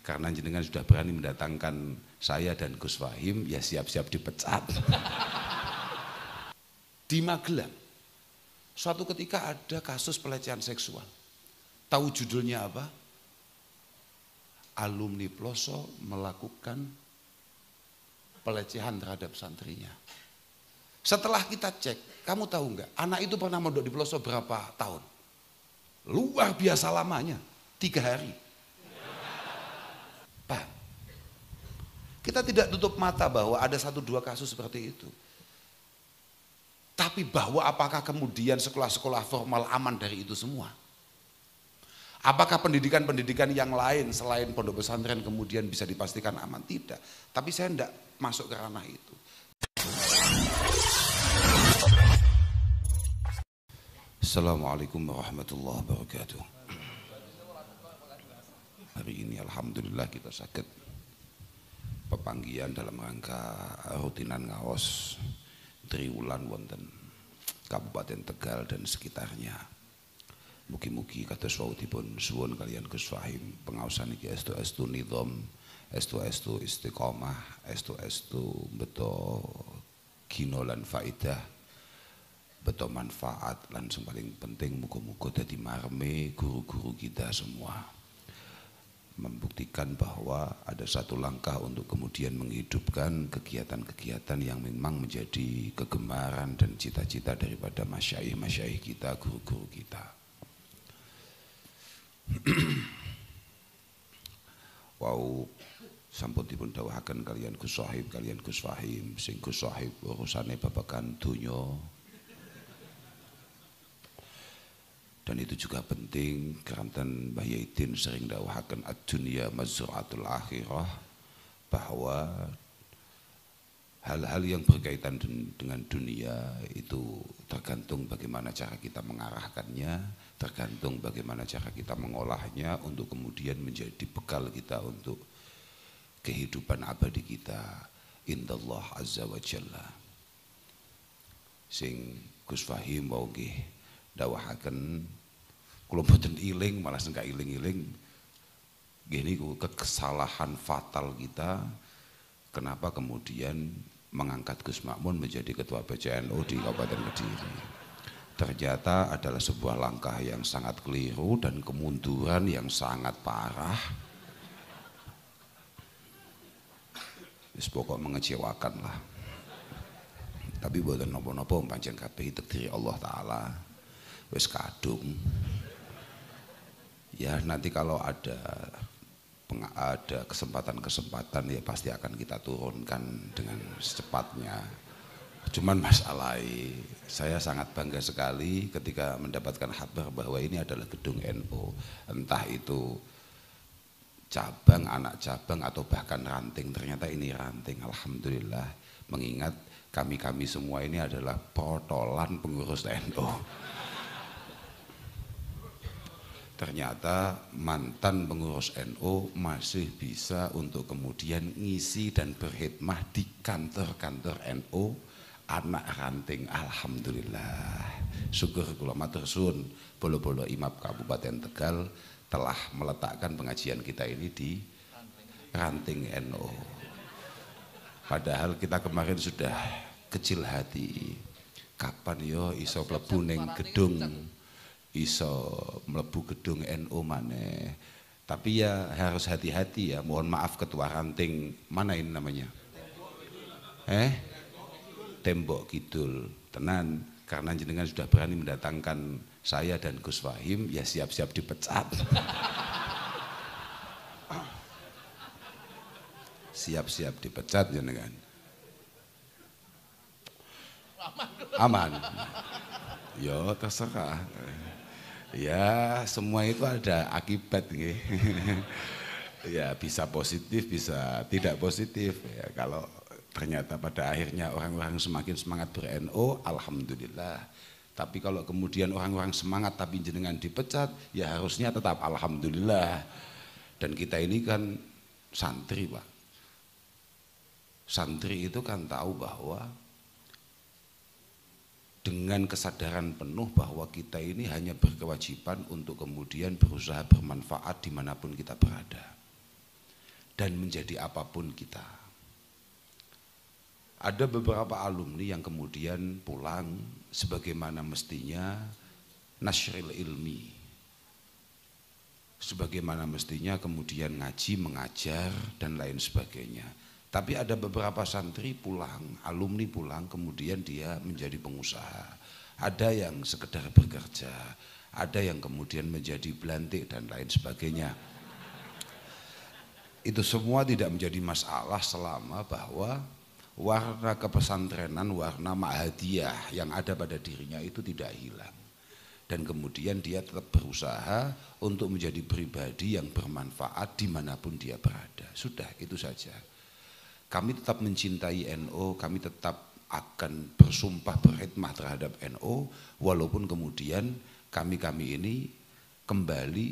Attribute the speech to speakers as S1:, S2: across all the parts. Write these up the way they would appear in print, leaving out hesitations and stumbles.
S1: karena jenengan sudah berani mendatangkan saya dan Gus Fahim, ya siap-siap dipecat. Di Magelang, suatu ketika ada kasus pelecehan seksual. Tahu judulnya apa? Alumni Ploso melakukan pelecehan terhadap santrinya. Setelah kita cek, kamu tahu enggak, anak itu pernah mondok di Ploso berapa tahun? Luar biasa lamanya, 3 hari. Pak, kita tidak tutup mata bahwa ada 1-2 kasus seperti itu. Tapi bahwa apakah kemudian sekolah-sekolah formal aman dari itu semua? Apakah pendidikan-pendidikan yang lain selain pondok pesantren kemudian bisa dipastikan aman? Tidak. Tapi saya tidak masuk ke ranah itu. Assalamualaikum warahmatullahi wabarakatuh. Hari ini alhamdulillah kita sakit pepanggihan dalam rangka rutinan ngaos triwulan wonten Kabupaten Tegal dan sekitarnya. Mugi-mugi kados wawudipun suwun kalian Gus Fahim pengaosan iki estu nizam, estu istiqomah, estu beto gino lan faidah, beto manfaat lan sing paling penting muga-muga dadi marme guru-guru kita semua. Membuktikan bahwa ada satu langkah untuk kemudian menghidupkan kegiatan-kegiatan yang memang menjadi kegemaran dan cita-cita daripada masyayikh kita, guru-guru kita. Wow, sampun dipun dawuhaken kalian Gus Sohib, kalian Gus Fahim, sing Gus Sohib urusane babagan donya. Dan itu juga penting, keranten Mbah Yaitin sering dawuhaken ad-dunya mazra'atul akhirah, bahwa hal-hal yang berkaitan dengan dunia itu tergantung bagaimana cara kita mengarahkannya, tergantung bagaimana cara kita mengolahnya untuk kemudian menjadi bekal kita untuk kehidupan abadi kita indallah azza wa jalla. Sing Gus Fahim wau nggih dawahaken kula boten iling, malah sing iling-iling nggih niku kesalahan fatal kita. Kenapa kemudian mengangkat Gus Makmun menjadi ketua PCNU di Kabupaten Kediri? Ternyata adalah sebuah langkah yang sangat keliru dan kemunduran yang sangat parah. Wis pokok mengecewakan lah. Tapi boten napa-napa pancen kabeh takdir Allah taala. Wis kadung. Ya nanti kalau ada kesempatan-kesempatan ya pasti akan kita turunkan dengan secepatnya. Cuman masalahnya saya sangat bangga sekali ketika mendapatkan kabar bahwa ini adalah gedung NU, entah itu cabang, anak cabang atau bahkan ranting. Ternyata ini ranting, alhamdulillah, mengingat kami semua ini adalah protolan pengurus NU. Ternyata mantan pengurus NU masih bisa untuk kemudian ngisi dan berkhidmah di kantor-kantor NU anak ranting. Alhamdulillah, syukur kula matur suwun bolo-bolo Imam Kabupaten Tegal telah meletakkan pengajian kita ini di ranting NU. Padahal kita kemarin sudah kecil hati, kapan yo iso mlebu ning gedung, iso mlebu gedung NU maneh. Tapi ya harus hati-hati ya. Mohon maaf ketua ranting, mana ini namanya? Tembok Kidul. Tenan, karena jenengan sudah berani mendatangkan saya dan Gus Fahim, ya siap-siap dipecat. Siap-siap dipecat jenengan. Aman. Yo terserah. Ya semua itu ada akibat gitu. Ya bisa positif bisa tidak positif ya. Kalau ternyata pada akhirnya orang-orang semakin semangat ber-NU, alhamdulillah. Tapi kalau kemudian orang-orang semangat tapi jenengan dipecat, ya harusnya tetap alhamdulillah. Dan kita ini kan santri Pak. Santri itu kan tahu bahwa dengan kesadaran penuh bahwa kita ini hanya berkewajiban untuk kemudian berusaha bermanfaat dimanapun kita berada. dan menjadi apapun kita. Ada beberapa alumni yang kemudian pulang sebagaimana mestinya nasyril ilmi, sebagaimana mestinya kemudian ngaji, mengajar dan lain sebagainya. Tapi ada beberapa santri pulang, alumni pulang kemudian dia menjadi pengusaha. Ada yang sekedar bekerja, ada yang kemudian menjadi belantik dan lain sebagainya. Itu semua tidak menjadi masalah selama bahwa warna kepesantrenan, warna ma'hadiyah yang ada pada dirinya itu tidak hilang. Dan kemudian dia tetap berusaha untuk menjadi pribadi yang bermanfaat dimanapun dia berada. Sudah, itu saja. Kami tetap mencintai NU, kami tetap akan bersumpah berkhidmah terhadap NU, walaupun kemudian kami ini kembali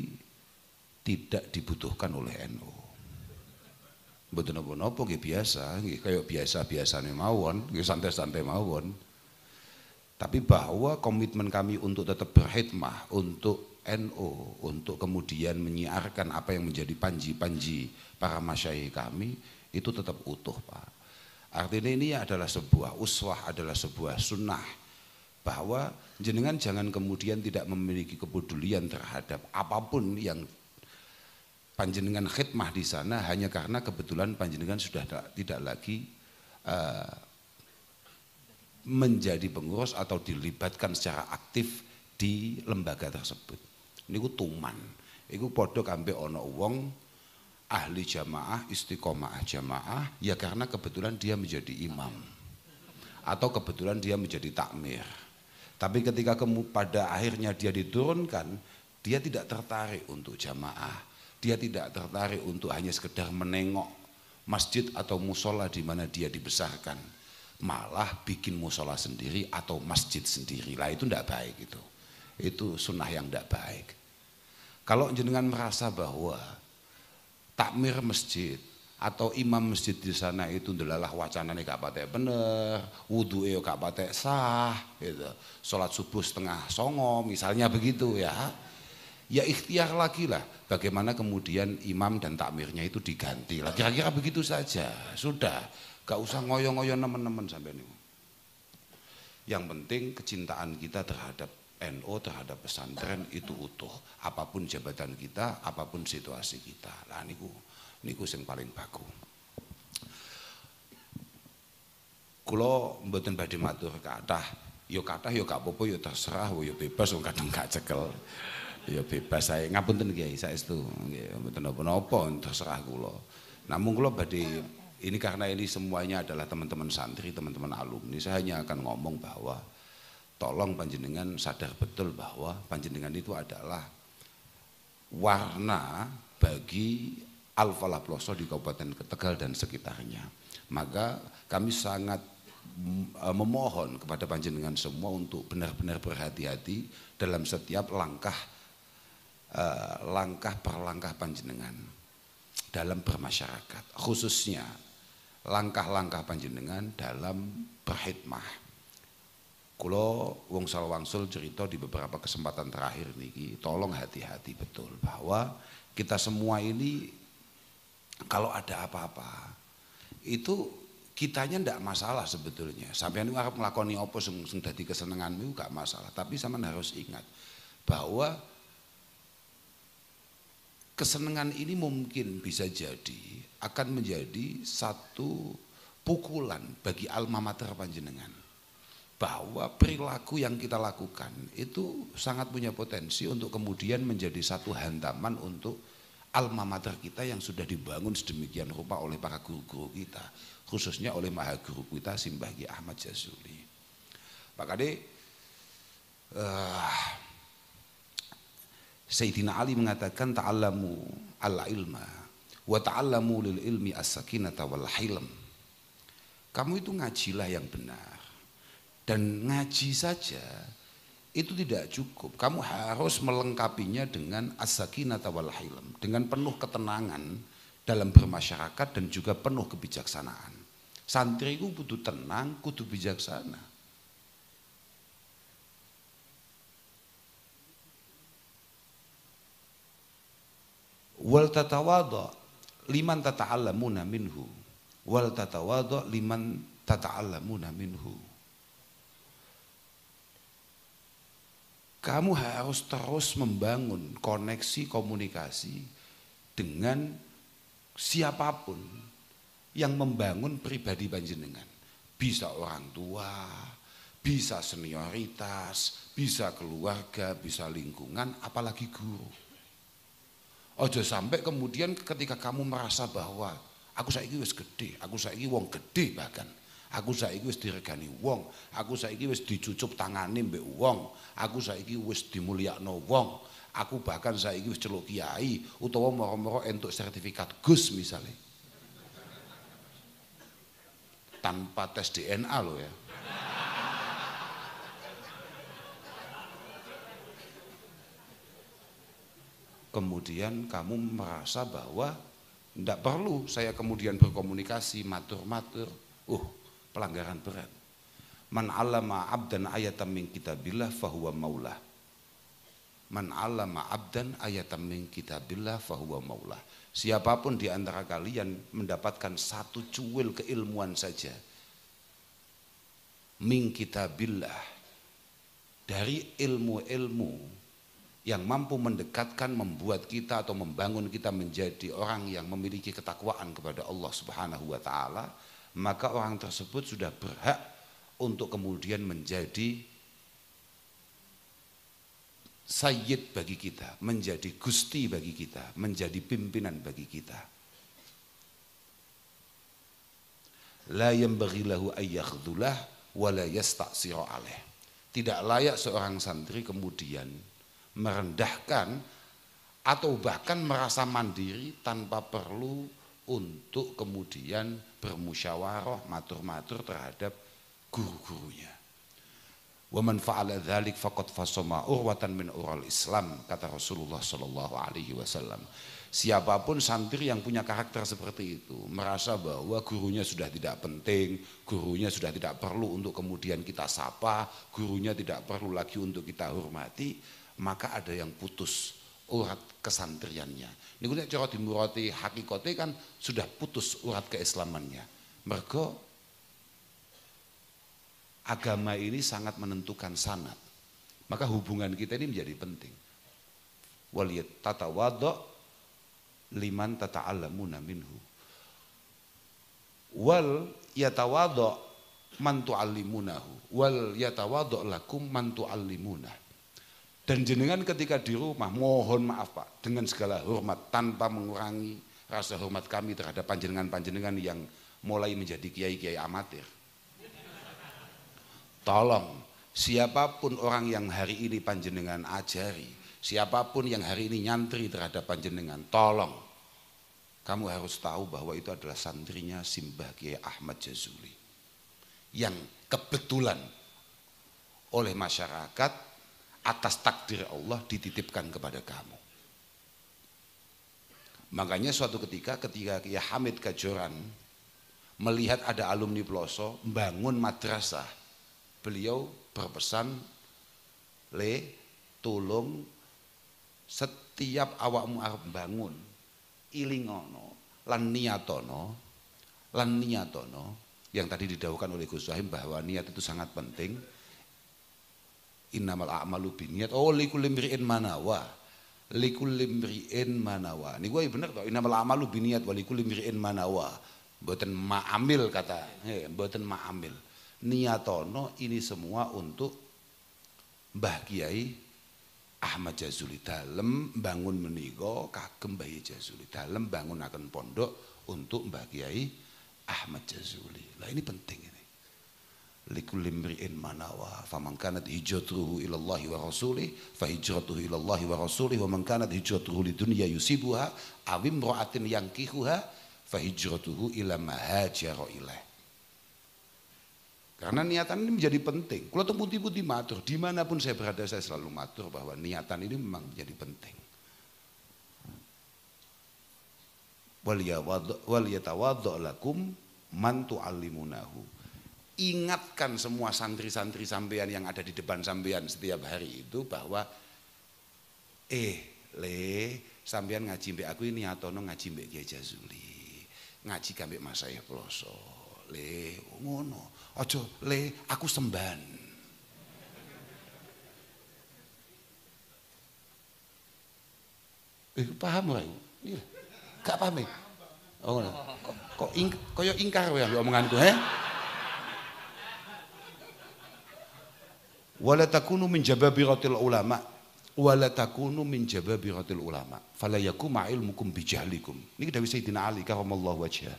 S1: tidak dibutuhkan oleh NU. Mboten napa-napa nggih biasa, nggih kaya biasa-biasane mawon, nggih santai-santai mawon. Tapi bahwa komitmen kami untuk tetap berkhidmah untuk NU, untuk kemudian menyiarkan apa yang menjadi panji-panji para masyayikh kami, itu tetap utuh, Pak. Artinya ini adalah sebuah uswah, adalah sebuah sunnah, bahwa jenengan jangan kemudian tidak memiliki kepedulian terhadap apapun yang panjenengan khidmah di sana hanya karena kebetulan panjenengan sudah tidak lagi menjadi pengurus atau dilibatkan secara aktif di lembaga tersebut. Niku tuman, iku podo kambe ono wong ahli jamaah, istiqomah jamaah, ya karena kebetulan dia menjadi imam atau kebetulan dia menjadi takmir. Tapi ketika pada akhirnya dia diturunkan, dia tidak tertarik untuk jamaah. Dia tidak tertarik untuk hanya sekedar menengok masjid atau musola di mana dia dibesarkan. Malah bikin musola sendiri atau masjid sendiri. Lah itu tidak baik itu. Itu sunnah yang tidak baik. Kalau jenengan merasa bahwa takmir masjid atau imam masjid di sana itu ndelalah wacanane gak patek bener, wudu'e gak patek sah, gitu. Sholat subuh 8:30 misalnya begitu ya. Ya ikhtiar lagi lah bagaimana kemudian imam dan takmirnya itu diganti lah, kira-kira begitu saja. Sudah, gak usah ngoyo-ngoyo nemen-nemen sampai ini. Yang penting kecintaan kita terhadap NU, terhadap pesantren itu utuh, apapun jabatan kita, apapun situasi kita. Lah niku yang paling baku. Kula mboten badhe matur kathah, yo gak apa-apa, yo terserah, yo bebas wong kadang gak cekel. Ya bebas saya, ngapunten Kiai saestu, nggih mboten napa-napa terserah kula. Namun kula badhe ini karena ini semuanya adalah teman-teman santri, teman-teman alumni, saya hanya akan ngomong bahwa tolong panjenengan sadar betul bahwa panjenengan itu adalah warna bagi Al-Falah Ploso di Kabupaten Tegal dan sekitarnya. Maka kami sangat memohon kepada panjenengan semua untuk benar-benar berhati-hati dalam setiap langkah per langkah panjenengan dalam bermasyarakat, khususnya langkah-langkah panjenengan dalam berkhidmah. Kulo wong salwangsul cerita di beberapa kesempatan terakhir niki, tolong hati-hati betul bahwa kita semua ini kalau ada apa-apa itu kitanya ndak masalah sebetulnya. Sampeyan niku arep nglakoni apa sing dadi kesenenganmu gak masalah, tapi sampean harus ingat bahwa kesenangan ini mungkin bisa jadi akan menjadi satu pukulan bagi alma mater panjenengan, bahwa perilaku yang kita lakukan itu sangat punya potensi untuk kemudian menjadi satu hantaman untuk alma mater kita yang sudah dibangun sedemikian rupa oleh para guru-guru kita, khususnya oleh maha guru kita Simbah Ki Ahmad Jazuli. Pak Kade, Sayyidina Ali mengatakan ta'allamu al-ilma wa ta'allamu lil ilmi as-sakinata wal hilm. Kamu itu ngajilah yang benar. Dan ngaji saja itu tidak cukup. Kamu harus melengkapinya dengan as-sakinata wal hilm, dengan penuh ketenangan dalam bermasyarakat dan juga penuh kebijaksanaan. Santri itu butuh tenang, kudu bijaksana. Wal tatawadha liman tata'allamuna minhu wal tatawadhu liman tata'allamuna minhu. Kamu harus terus membangun koneksi komunikasi dengan siapapun yang membangun pribadi panjenengan. Bisa orang tua, bisa senioritas, bisa keluarga, bisa lingkungan, apalagi guru. Ojo sampai kemudian ketika kamu merasa bahwa aku saiki wis gede, aku saiki wong gede bahkan. Aku saiki wis diregani wong, aku saiki wis dicucup tangane mbek wong, aku saiki wis dimulyakno wong, aku bahkan saiki wis celuk kiai utawa moro-moro entuk sertifikat Gus misalnya. Tanpa tes DNA loh ya. Kemudian kamu merasa bahwa tidak perlu saya kemudian berkomunikasi matur-matur. Pelanggaran berat. Man 'allama 'abdan ayatan min kitabillah fahuwa maulah. Man 'allama 'abdan ayatan min kitabillah fahuwa maulah. Siapapun di antara kalian mendapatkan satu cuil keilmuan saja min kitabillah, dari ilmu-ilmu yang mampu mendekatkan, membuat kita atau membangun kita menjadi orang yang memiliki ketakwaan kepada Allah Subhanahu wa taala, maka orang tersebut sudah berhak untuk kemudian menjadi sayyid bagi kita, menjadi gusti bagi kita, menjadi pimpinan bagi kita. La yanbaghi lahu ay yakhdhulah wa la yasta'sira alaih. Tidak layak seorang santri kemudian merendahkan atau bahkan merasa mandiri tanpa perlu untuk kemudian bermusyawarah matur-matur terhadap guru-gurunya. Wa man fa'ala dzalik faqad fasama urwatan min ural Islam, kata Rasulullah sallallahu alaihi wasallam. Siapapun santri yang punya karakter seperti itu, merasa bahwa gurunya sudah tidak penting, gurunya sudah tidak perlu untuk kemudian kita sapa, gurunya tidak perlu lagi untuk kita hormati, maka ada yang putus urat kesantriannya. Ini kita cara dimurati hakikate kan sudah putus urat keislamannya. Mergo agama ini sangat menentukan sanad. Maka hubungan kita ini menjadi penting. Waliyat tatawadhu liman tata'allamuna minhu. Wal yatawadhu man tu'allimunahu. Wal yatawadhu lakum man tu'allimunah. Dan jenengan ketika di rumah, mohon maaf Pak, dengan segala hormat, tanpa mengurangi rasa hormat kami terhadap panjenengan-panjenengan yang mulai menjadi kiai-kiai amatir. Tolong, siapapun orang yang hari ini panjenengan ajari, siapapun yang hari ini nyantri terhadap panjenengan, tolong, kamu harus tahu bahwa itu adalah santrinya Simbah Kiai Ahmad Jazuli. Yang kebetulan oleh masyarakat atas takdir Allah dititipkan kepada kamu. Makanya suatu ketika Kiai Hamid Kajoran melihat ada alumni Ploso bangun madrasah, beliau berpesan, tolong setiap awakmu arep bangun ilingono lan niatono yang tadi didhawuhkan oleh Gus Wahim bahwa niat itu sangat penting. Innamal a'malu binniyat. Likulli imri'in manawa. Likulli imri'in manawa. Niku bener to, innamal a'malu binniyat wa likulli imri'in manawa. Mboten ma'amil kata, mboten ma'amil. Niatono ini semua untuk Mbah Kiai Ahmad Jazuli dalem bangun menika kagem Mbah Jazuli, dalem bangunaken pondok untuk Mbah Kiai Ahmad Jazuli. Lah ini penting ini. Likulli imri'in manawa faman kanat hijratuhu ilallahi wa rasulih fa hijratuhu ilallahi wa rasulih wa man kanat hijratuhu lidunya yusibuha aw imra'atin yankihuha fa hijratuhu ila ma hajara ilaih. Karena niatan ini menjadi penting. Kalau tuh putih-putih matur, dimanapun saya berada saya selalu matur bahwa niatan ini memang menjadi penting. Wal yatawadhu lakum man tu'allimunahu. Ingatkan semua santri-santri sampean yang ada di depan sampean setiap hari itu bahwa sampean ngaji mbek aku ini atono ngaji mbek Kiai Jazuli. Ngaji kambek Mas Syekh Ploso. Le ngono. Aja le aku semban. Paham ora iku? Iya. Gak paham. Oh ngono. Kok kaya ingkar ya omonganku, Wala takunu min jababiratil ulama. Wala takunu min jababiratil ulama. Fala yakuma ilmukum bijahlikum. Niki dawuh Sayyidina Ali karamallahu wajhah.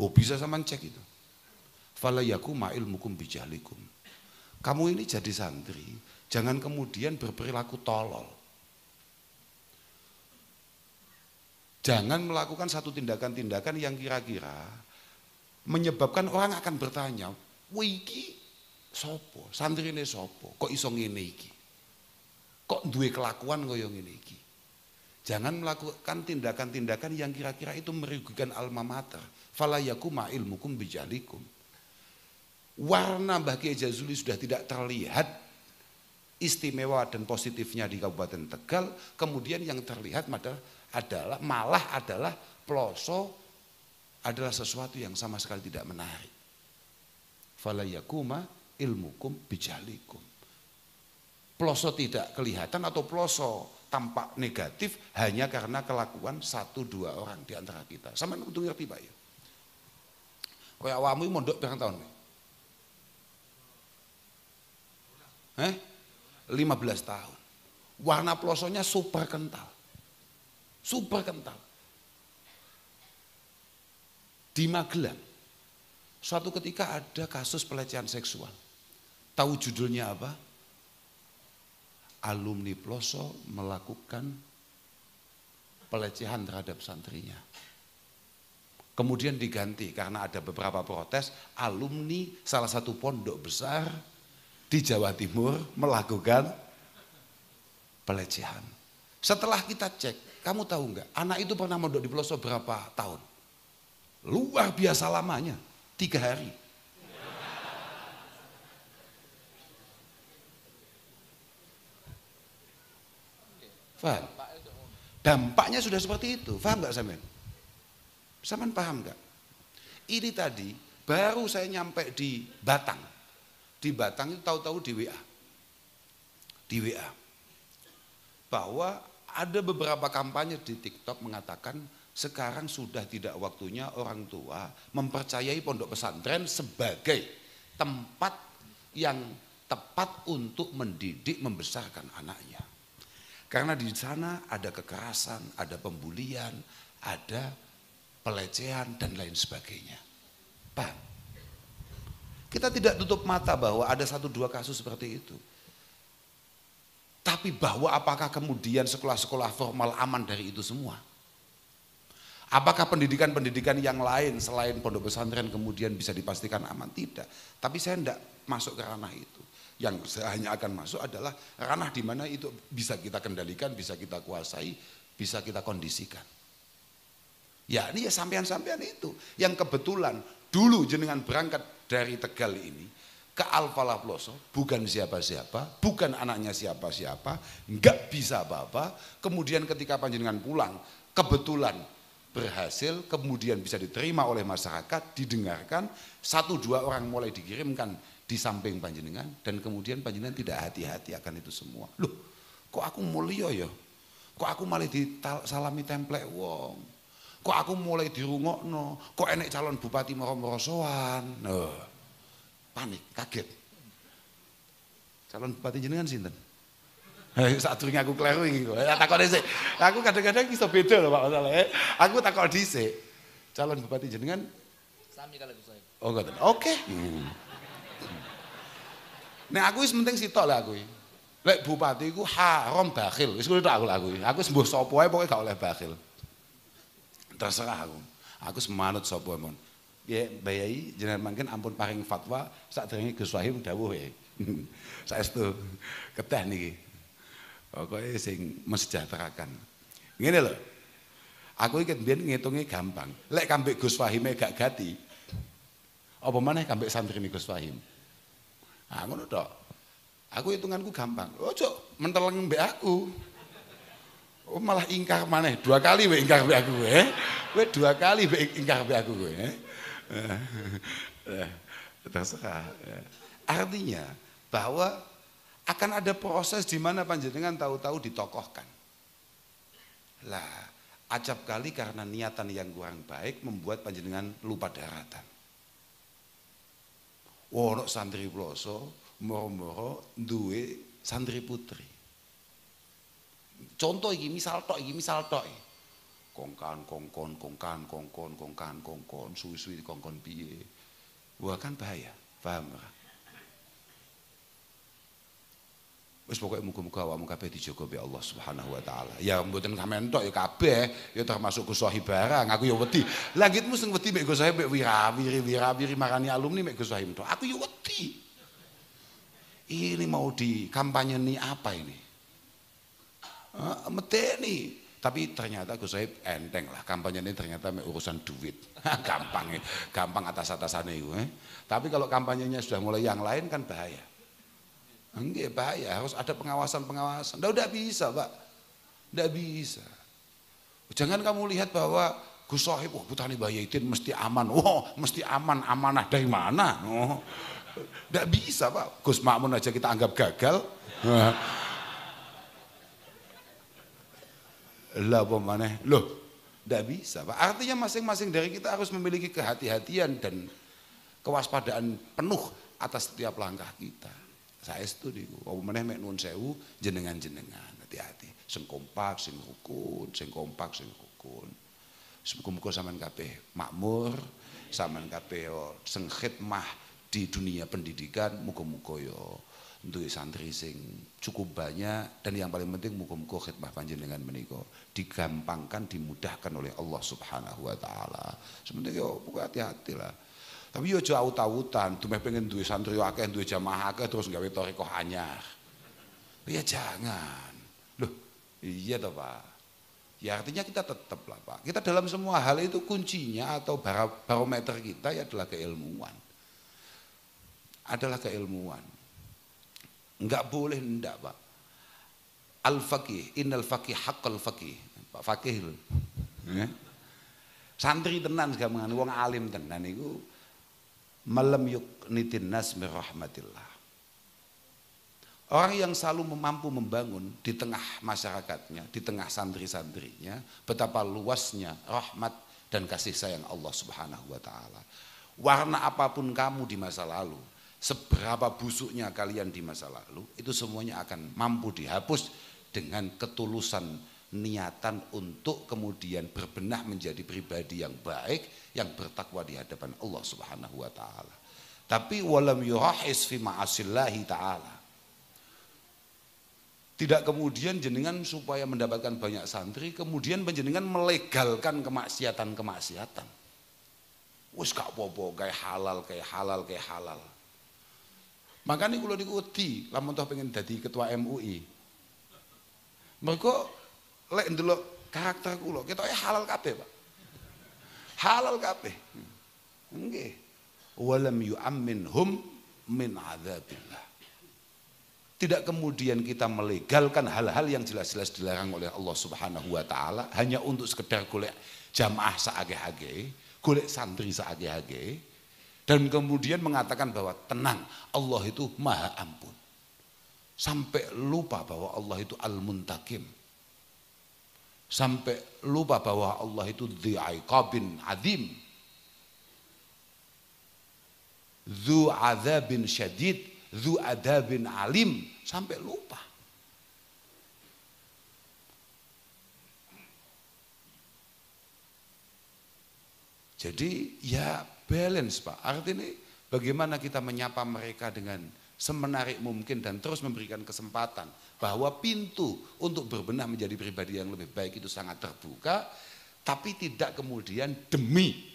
S1: Oh bisa sampean cek itu. Fala yakuma ilmukum bijahlikum. Kamu ini jadi santri, jangan kemudian berperilaku tolol. Jangan melakukan satu tindakan-tindakan yang kira-kira menyebabkan orang akan bertanya, wiki sopo, santri ini sopo, kok iso ngene iki, kok duwe kelakuan kaya ngene iki. Jangan melakukan tindakan-tindakan yang kira-kira itu merugikan alma mater. Fala yakuma ilmukum bijalikum. Warna Mbah Kiai Jazuli sudah tidak terlihat istimewa dan positifnya di Kabupaten Tegal, kemudian yang terlihat malah adalah Ploso adalah sesuatu yang sama sekali tidak menarik. Fala yakuma ilmukum bijalikum. Ploso tidak kelihatan atau Ploso tampak negatif hanya karena kelakuan 1-2 orang di antara kita. Sama kudu ngerti Pak ya. Kayak awakmu mondok pirang tahun? 15 tahun. Warna Plosonya super kental. Super kental. Di Magelang, suatu ketika ada kasus pelecehan seksual. Tahu judulnya apa? Alumni Ploso melakukan pelecehan terhadap santrinya. Kemudian diganti karena ada beberapa protes, alumni salah satu pondok besar di Jawa Timur melakukan pelecehan. Setelah kita cek, kamu tahu enggak, anak itu pernah mondok di Ploso berapa tahun? Luar biasa lamanya, 3 hari. Paham? Dampaknya sudah seperti itu, paham enggak sampean? Sampean paham enggak? Ini tadi baru saya nyampe di Batang. Di Batang itu tahu-tahu di WA. Di WA. Bahwa ada beberapa kampanye di TikTok mengatakan sekarang sudah tidak waktunya orang tua mempercayai pondok pesantren sebagai tempat yang tepat untuk mendidik membesarkan anaknya. Karena di sana ada kekerasan, ada pembulian, ada pelecehan dan lain sebagainya. Paham? Kita tidak tutup mata bahwa ada 1-2 kasus seperti itu. Tapi bahwa apakah kemudian sekolah-sekolah formal aman dari itu semua? Apakah pendidikan-pendidikan yang lain selain pondok pesantren kemudian bisa dipastikan aman? Tidak. Tapi saya tidak masuk ke ranah itu. Yang saya hanya akan masuk adalah ranah di mana itu bisa kita kendalikan, bisa kita kuasai, bisa kita kondisikan. Ya ini ya sampean-sampean itu yang kebetulan dulu jenengan berangkat dari Tegal ini ke Al-Falah Ploso, bukan siapa-siapa, bukan anaknya siapa-siapa, enggak bisa apa-apa. Kemudian ketika panjenengan pulang, kebetulan berhasil, kemudian bisa diterima oleh masyarakat, didengarkan, 1-2 orang mulai dikirimkan di samping panjenengan, dan kemudian panjenengan tidak hati-hati akan itu semua. Loh, kok aku mulia ya? Kok aku malah disalami templek wong? Kok aku mulai dirungokno? Kok enek calon bupati moro-moro sowan? Panik, kaget. Calon bupati jenengan sinten? Sadurunge aku kleru iki kok. Takone sik. Aku kadang-kadang iso beda lho Pak masalahnya. Aku takon dhisik. Calon bupati jenengan sami kalau Gus Sohib. Oh, ngoten. Oke. Nek aku wis penting sitok lah aku. Lek bupati iku haram bakhil. Wis ngono tok aku. Aku sembuh sapa wae pokoke gak oleh bakhil. Terserah aku. Aku semanut sapa mon. Ya Mbak Yai jenengan mangken ampun paring fatwa sadurunge Gus Wahim dawuh ya. Saestu keteh niki. Pokoke sing mesejahterakan. Ngene lho. Aku iki mbiyen ngitunge gampang. Lek kambek Gus Wahime gak gati. Apa maneh kambek santrine Gus Wahim? Ah ngono tok. Aku hitunganku gampang. Ojo menteleng mbek aku. Oh, malah ingkar maneh 2 kali we ingkar be aku kowe. Kowe 2 kali be ingkar be aku kowe. Terserah. Artinya bahwa akan ada proses di mana panjenengan tahu-tahu ditokohkan. Lah, acap kali karena niatan yang kurang baik membuat panjenengan lupa daratan. Ono santri ploso moro-moro duwe santri putri. Contoh iki misal tok kongkan suwi-suwi kongkon piye. Wah kan bahaya, paham ora? Wis pokoke muga-muga awakmu kabeh dijaga be Allah Subhanahu wa taala. Ya mboten sampean tok ya kabeh, ya termasuk Gus Sohib barang. Aku ya wedi. Langitmu sing wedi mek Gus Sohib mek wirawiri marani alumni mek Gus Sohib tok. Aku ya wedi. Ini mau dikampanyeni apa ini? Meteni. Tapi ternyata Gus Sohib enteng lah, kampanye ini ternyata urusan duit. Gampang atas-atasannya itu. Tapi kalau kampanyenya sudah mulai yang lain kan bahaya. Enggak bahaya, harus ada pengawasan. Udah bisa Pak, udah bisa. Jangan kamu lihat bahwa Gus Sohib, Putani Bayaidin mesti aman. Mesti aman, amanah dari mana? Udah bisa Pak, Gus Makmun aja kita anggap gagal. Lah apa maneh? Loh, tidak bisa Pak. Artinya masing-masing dari kita harus memiliki kehati-hatian dan kewaspadaan penuh atas setiap langkah kita. Saya setuju. Apa maneh mek nuwun sewu jenengan-jenengan hati-hati. Sing kompak, sing rukun, sing kompak, sing rukun. Muga-muga sampean kabeh makmur, sampean kabeh sing khidmah di dunia pendidikan, muga-muga yo duwe santri sing cukup banyak dan yang paling penting muga-muga khidmah panjenengan menika digampangkan, dimudahkan oleh Allah Subhanahu wa taala. Sementing yo pokoke hati-hati lah. Tapi yo aja aut-autan, dumeh pengen duwe santri akeh, duwe jamaah akeh terus gawe thariqah anyar. Ya jangan. Loh, iya toh Pak. Ya artinya kita tetap lah Pak. Kita dalam semua hal itu kuncinya atau barometer kita ya adalah keilmuan. Adalah keilmuan. Enggak boleh ndak Pak. Al-faqih, innal faqih haqqal faqih. Pak Fakih lho. Santri tenan gamangan wong alim tenan iku malam yuknitin nas mir rahmatillah. Orang yang selalu mampu membangun di tengah masyarakatnya, di tengah santri-santrinya, betapa luasnya rahmat dan kasih sayang Allah Subhanahu wa taala. Warna apapun kamu di masa lalu, seberapa busuknya kalian di masa lalu, itu semuanya akan mampu dihapus dengan ketulusan niatan untuk kemudian berbenah menjadi pribadi yang baik, yang bertakwa di hadapan Allah Subhanahu wa taala. Tapi walam yurahis fi ma'asillahi taala. Tidak kemudian jenengan supaya mendapatkan banyak santri, kemudian jenengan melegalkan kemaksiatan-kemaksiatan. Wis gak apa-apa, kayak halal. Makanya kula niku wedi lamun toh pengen dadi ketua MUI. Mergo lek ndelok karakter kula ketoke halal kabeh, Pak. Halal kabeh. Nggih. Walam yu'amminhum min adzabillah. Tidak kemudian kita melegalkan hal-hal yang jelas-jelas dilarang oleh Allah Subhanahu wa taala hanya untuk sekedar golek jamaah saage-age, golek santri saage-age. Dan kemudian mengatakan bahwa tenang, Allah itu maha ampun. Sampai lupa bahwa Allah itu al-muntakim. Sampai lupa bahwa Allah itu dzi'aiqabin azim. Dzu adzabin syadid, dzu adabin alim. Sampai lupa. Jadi ya balance Pak, artinya bagaimana kita menyapa mereka dengan semenarik mungkin dan terus memberikan kesempatan bahwa pintu untuk berbenah menjadi pribadi yang lebih baik itu sangat terbuka, tapi tidak kemudian demi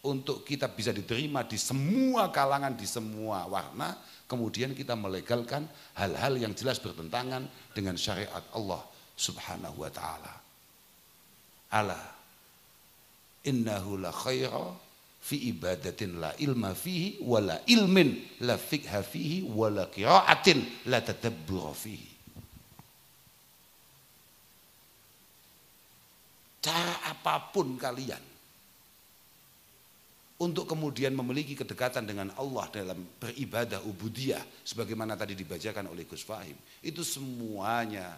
S1: untuk kita bisa diterima di semua kalangan, di semua warna, kemudian kita melegalkan hal-hal yang jelas bertentangan dengan syariat Allah Subhanahu wa taala. Ala innahu la khaira fi ibadatin la ilma fihi wala ilmin la fiqha fihi wala qiraatin la tadabbur fihi. apapun kalian untuk kemudian memiliki kedekatan dengan Allah dalam beribadah ubudiyah sebagaimana tadi dibacakan oleh Gus Fahim, itu semuanya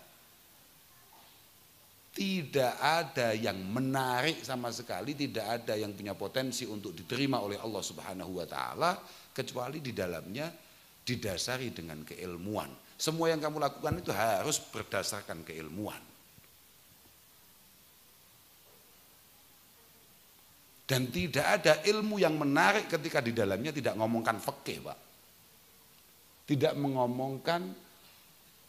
S1: tidak ada yang menarik sama sekali, tidak ada yang punya potensi untuk diterima oleh Allah Subhanahu wa taala kecuali di dalamnya didasari dengan keilmuan. Semua yang kamu lakukan itu harus berdasarkan keilmuan. Dan tidak ada ilmu yang menarik ketika di dalamnya tidak ngomongkan fikih, Pak. Tidak mengomongkan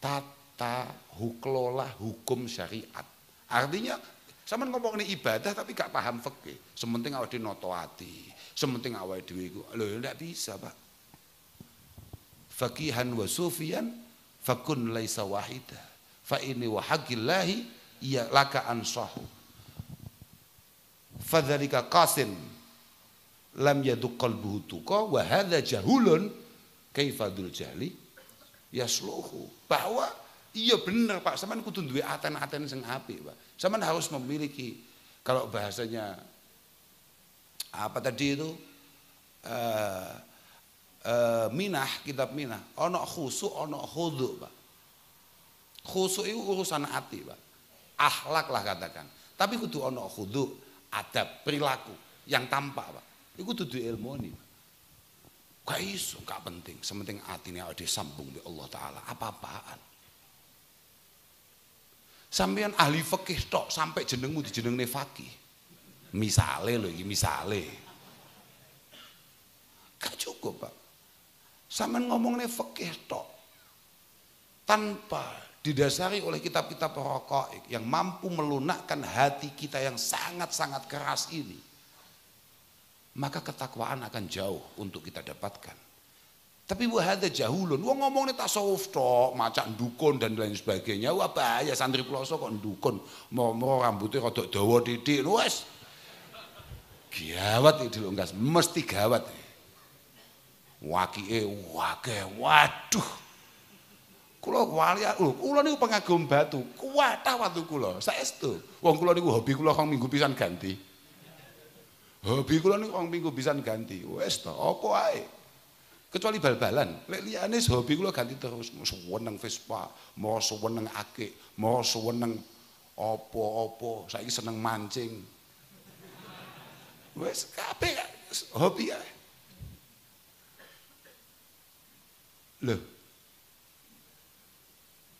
S1: tata kelola hukum syariat. Artinya sama ngomong ini ibadah tapi gak paham fikih. Sementing awake dhewe noto ati, sementing awake dhewe iku lho ndak bisa, Pak. Faqihan wa sufiyan fakun laisa wahida. Fa ini wa haqqillahi ya laka ansahu. Fadzalika qasin lam yaduk qalbuhu tuqa wa hadza jahulun kaifadul jahli yasluhu. Bahwa iya bener Pak, sampean kudu duwe aten-aten sing apik, Pak. Sampean harus memiliki, kalau bahasanya apa tadi itu minah, kitab minah, ana khusuk ana khudu', Pak. Khusuk itu urusan hati, Pak. Akhlak lah katakan. Tapi kudu ana khudu', adab, perilaku yang tampak, Pak. Iku kudu ilmoni, Pak. Gak iso, gak penting. Sementing atine awake sambung di Allah taala, apa-apaan. Sampeyan ahli fikih tok sampai jenengmu dijenengne faqih. Misale lho iki, misale. Gak cukup, Pak. Sampeyan ngomongne fikih tok tanpa didasari oleh kitab-kitab raqaiq yang mampu melunakkan hati kita yang sangat-sangat keras ini, maka ketakwaan akan jauh untuk kita dapatkan. Tapi wahada jahulun, wong ngomongnya tasawuf tok, macak dukun dan lain sebagainya. Wah bahaya, santri peloso kok dukun, mau rambutnya rodok dawa titik, wes gawat itu enggak, mesti gawat. Wakie, waduh. Kula wali, kula niku pengagum batu, kuwatah watu kula, saestu. Wong kula niku hobi kula rong minggu pisan ganti. Hobi kula niku rong minggu pisan ganti. Wes to, apa ae. Kecuali bal-balan. Lek liyane hobi kula ganti terus, seneng Vespa, mau seneng akik, mau seneng apa-apa, saiki seneng mancing. Wes kabeh hobi ae. Loh.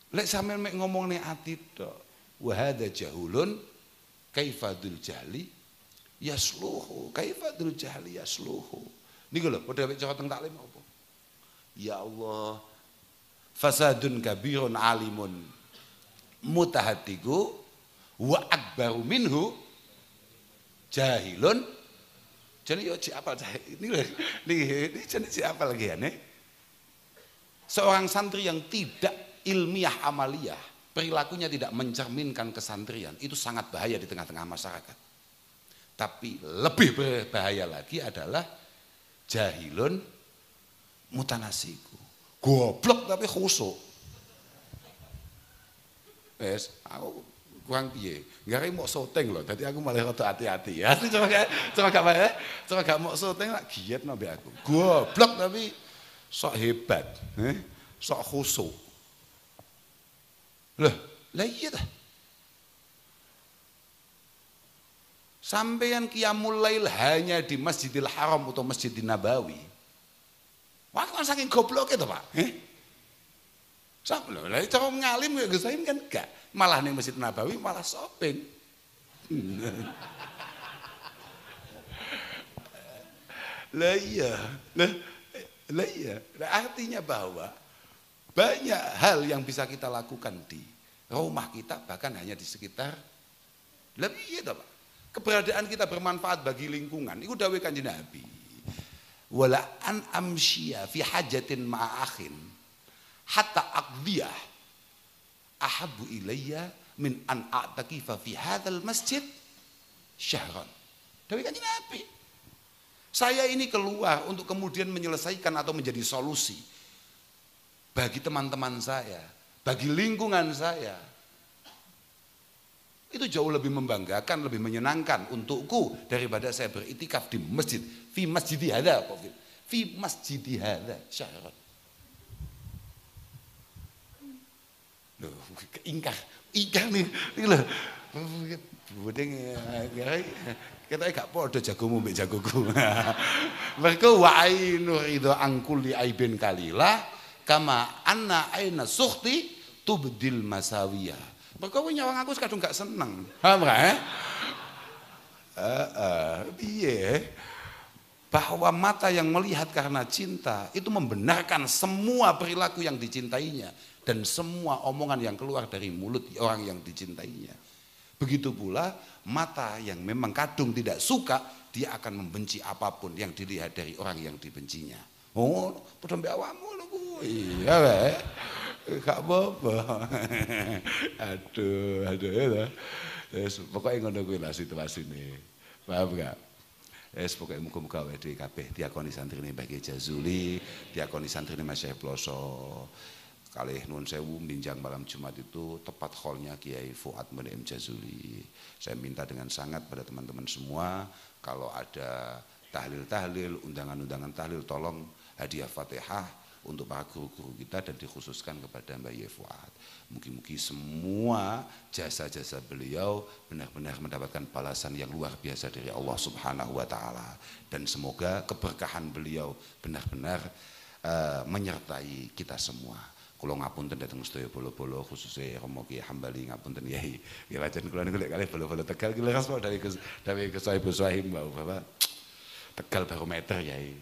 S1: Lek sampeyan mek ngomongne ati tok, wa hadza jahulun kaifadul jahli yasluhu, kaifadul jahli yasluhu. Niku lho padha mek cara teng taklim apa? Ya Allah, fasadun kabirun alimun mutahatiku wa akbaru minhu jahilun. Jadi yo apa ini jenis apa lagi ya nih? Seorang santri yang tidak ilmiah amaliyah, perilakunya tidak mencerminkan kesantrian, itu sangat bahaya di tengah-tengah masyarakat. Tapi lebih berbahaya lagi adalah jahilun mutanasiku, goblok tapi khusuk. Wes, aku kurang piye, gak mau syuting loh, tadi aku malah rada hati-hati ya. Coba gak mau syuting lak giat nabi aku, goblok tapi sok hebat, sok khusuk. Loh, lah iya dah. Sampeyan qiyamul lail hanya di Masjidil Haram atau Masjidil Nabawi. Wah, kan saking gobloknya tuh, Pak. Sampai lah cara ngalim ya Gus Saim kan enggak. Malah ning Masjid Nabawi malah shopping. Lah iya. Lah iya. Artinya bahwa banyak hal yang bisa kita lakukan di rumah kita, bahkan hanya di sekitar. Lebih iya Pak. Keberadaan kita bermanfaat bagi lingkungan. Itu dawuh Kanjeng Nabi. Wala an amsyiya fi hajatin ma'akhin hatta aqdiyah ahabbu ilayya min an a'takifa fi hadzal masjid syahran. Dawuh Kanjeng Nabi. Saya ini keluar untuk kemudian menyelesaikan atau menjadi solusi bagi teman-teman saya, bagi lingkungan saya. itu jauh lebih membanggakan, lebih menyenangkan untukku daripada saya beritikaf di masjid. Fi masjidi hadza, fi masjidi hadza syahran. Loh, ingkar nih lho. Budeng kita gak podo jagomu mbek jagoku. Mergo wa ainu ridho angkuli aibin kalila kama anna aina sukhti tubdil masawiyah. Mergo nyawang aku kadung gak seneng. Paham gak? Piye? Bahwa mata yang melihat karena cinta itu membenarkan semua perilaku yang dicintainya dan semua omongan yang keluar dari mulut orang yang dicintainya. Begitu pula mata yang memang kadung tidak suka, dia akan membenci apapun yang dilihat dari orang yang dibencinya. Oh, padha mbek awakmu lho kuwi. Iya wae. Gak apa-apa. Aduh. Wis pokoke ngono kuwi lah situasine. Paham gak? Wis pokoke muga-muga awake kabeh diakoni santrine Mbah Kiai Jazuli, diakoni santrine Mas Syekh Ploso. Kalih nuwun sewu minjang malam Jumat itu tepat hallnya Kiai Fuad M. Jazuli. Saya minta dengan sangat pada teman-teman semua kalau ada tahlil-tahlil, undangan-undangan tahlil tolong hadiah Fatihah untuk para guru-guru kita dan dikhususkan kepada Mbak Kiai Fuad. Mungkin-mungkin semua jasa-jasa beliau benar-benar mendapatkan balasan yang luar biasa dari Allah Subhanahu wa taala dan semoga keberkahan beliau benar-benar menyertai kita semua. Kula ngapunten dhateng sedaya bolo-bolo khususnya Romo Kiai Hambali ngapunten Yai. Wilajeng kula niku lek kalih bolo-bolo Tegal ki leres kok dari Gus Sohib Bapak. Tegal barometer Yai.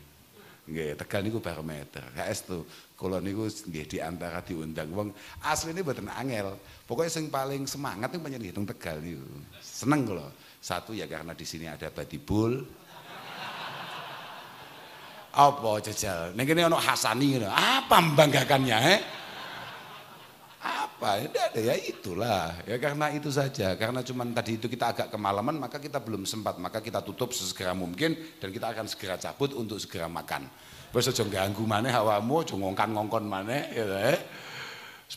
S1: Nggih, Tegal niku barometer. Saestu kula niku nggih di antara diundang wong asline mboten angel. Pokoknya sing paling semangat niku panjenengan hitung Tegal niku. Seneng kula. Satu ya karena di sini ada Badibul. Apa jajal? Ning kene ana Hasani ngono. Apa membanggakannya, Apa? Tidak ada ya itulah. Ya karena itu saja. Karena cuman tadi itu kita agak kemalaman maka kita belum sempat. Maka kita tutup sesegera mungkin dan kita akan segera cabut untuk segera makan. Wis aja ganggu maneh awakmu, aja ngongkon-ngongkon maneh ya.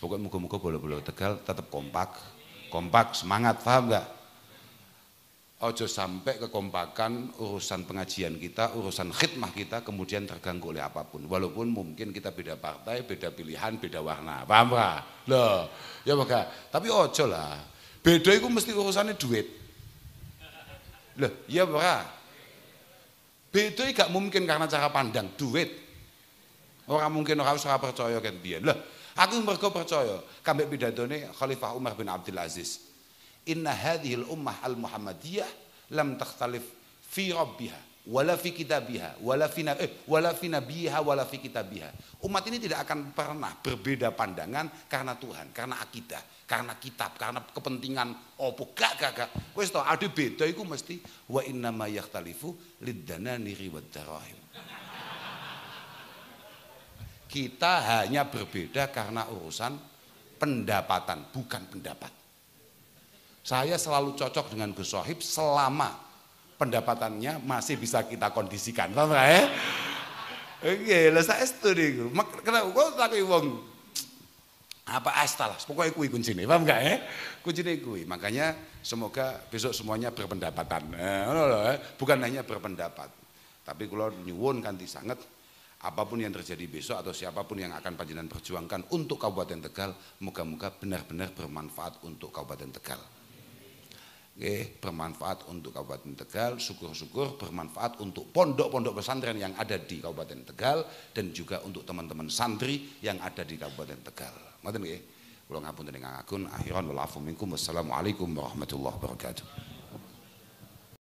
S1: Pokoke muga-muga bola-bola Tegal tetap kompak. Kompak, semangat, paham enggak? Ojo sampai kekompakan urusan pengajian kita, urusan khidmah kita kemudian terganggu oleh apapun. Walaupun mungkin kita beda partai, beda pilihan, beda warna. Paham gak? Loh, ya maka. Tapi ojo lah. Beda itu mesti urusannya duit. Loh, ya maka. Beda gak mungkin karena cara pandang, duit. Orang mungkin orang harus percaya kan biyen. Loh, aku mergo percaya kambek pidatoné Khalifah Umar bin Abdul Aziz. Inna hadhil ummah al-Muhammadiyah lam takhtalif fi rabbiha wala fi kitabiha wala fi nabiha wala fi kitabiha. Umat ini tidak akan pernah berbeda pandangan karena Tuhan, karena akidah, karena kitab, karena kepentingan opo gak. Wis to ade beda iku mesti wa inna ma yakhtalifu liddananiri wad darahim. Kita hanya berbeda karena urusan pendapatan, bukan pendapat. Saya selalu cocok dengan Gus Sohib selama pendapatannya masih bisa kita kondisikan. Paham ya? Oke, lah saestu niku. Kenapa kok takoki wong apa astalah, pokoknya kuwi kuncine. Paham enggak ya? Kuncine kuwi. Makanya semoga besok semuanya berpendapatan. Bukan hanya berpendapat. Tapi kula nyuwun kanthi sanget apapun yang terjadi besok atau siapapun yang akan panjenengan perjuangkan untuk Kabupaten Tegal, moga-moga benar-benar bermanfaat untuk Kabupaten Tegal. Bermanfaat untuk Kabupaten Tegal, syukur-syukur bermanfaat untuk pondok-pondok pesantren yang ada di Kabupaten Tegal dan juga untuk teman-teman santri yang ada di Kabupaten Tegal. Ngoten nggih. Kula ngapunten ingkang agung, akhiran wal afu minkum. Wassalamualaikum warahmatullahi wabarakatuh.